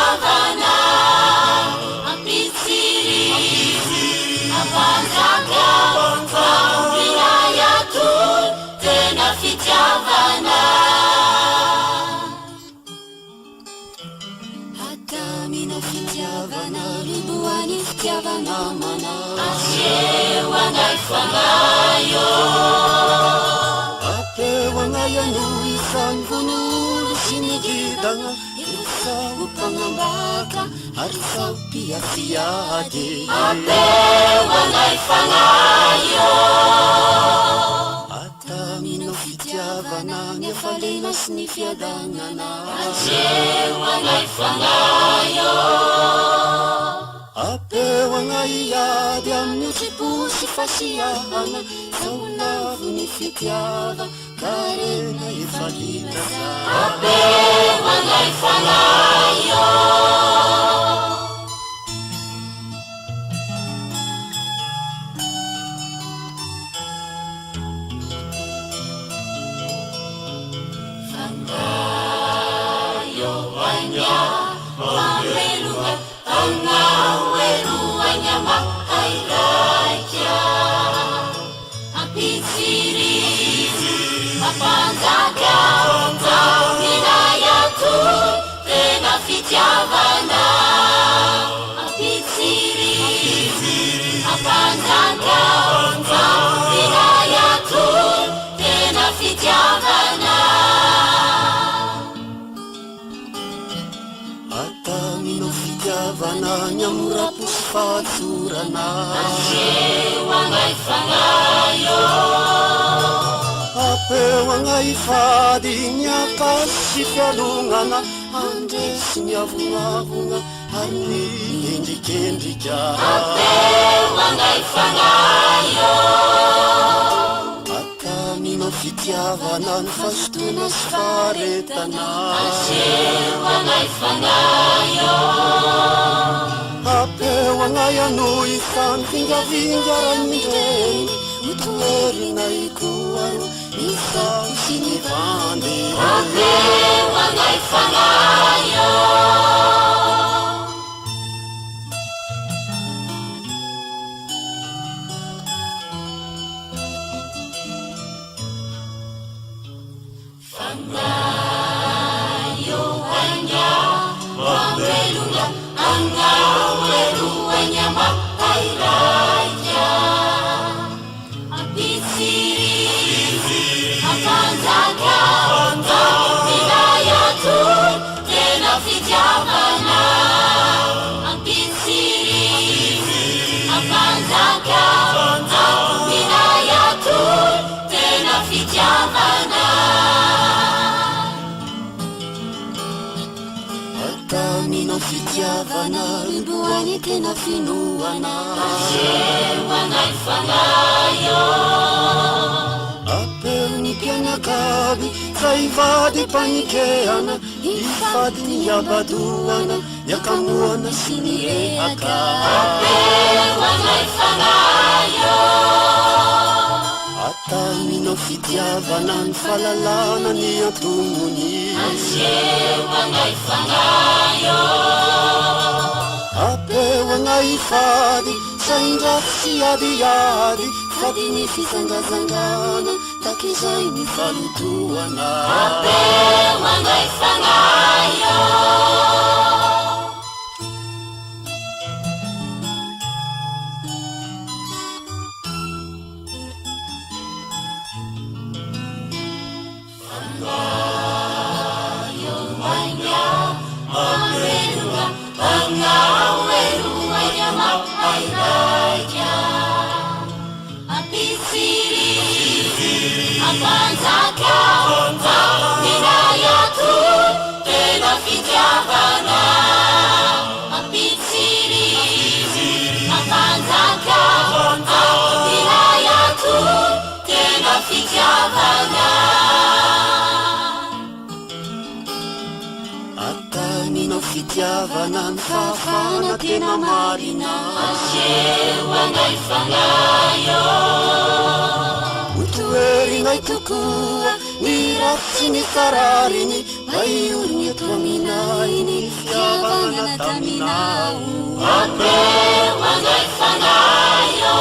fitiavana ampitsiri apanjaka fampinaya toy tena fitiavana hatamina fitiavana riboany fitiavana mana asehoana ifanayo apehoanayano isany vonolo sy ny gidagna sao mpagnambaka ary sao mpiafiady apehoana ifanayo atamina fitiavana nyafalena sy ny fiadagnana asehoana ifanayo apehoana iady amin'ny tripo sy fasiahana sao lavo ny fitiava karena efa hitasa apehoana ifanayo fangayo anya mamelunga angaweruanya makairaja ampitsiri apanjaka fampinaya toy tena fitiavana ampitsiri apanjaka fampinaya toy tena fitiavana atamina fitiavana nyamorapos fatsorana asehoana ifanayo apehoana ifady nyakasy fialognana andresy nyavonavona ary ny endrikendrika apehoana ifanayo atamina fitiavana ny fasotona sy faretana asehoana ifanayo apehoana iano isany fingavingaranyndreny mitoerina ikoaro isao sy ny vandy apehoana ifanayo fangayo anya mamelunga angaweruanya makairaja ampitsiri apanjaka fampinaya toy tena fitiavana ampitsiri apanjaka fampinaya toy tena fitiavana atamina fitiavana riboany tena finoana asehoana ifanayo apeo ny mpianakaby zay vady mpanikehana ifady ny abadoana yakamoana sy ny rehaka apehoana ifanayo atamina fitiavana ny fahalalana ny antonony asehoana ifanayo apehoana ifady saindrafy sy adiady fady ny fisangazangana takizay ny falotoana apehoana ifanayo angaweruanya makairaja ampitsiri apanjaka fampinaya toy tena fitiavana ampitsiri apanjaka fampinaya toy tena fitiavana atamina fitiavana ny fafana tena marina asehoana ifanayo otoerinay tokoa ny sy ny karariny vaioriny eto aminainy fiavana taminao Apeu mangai fanayo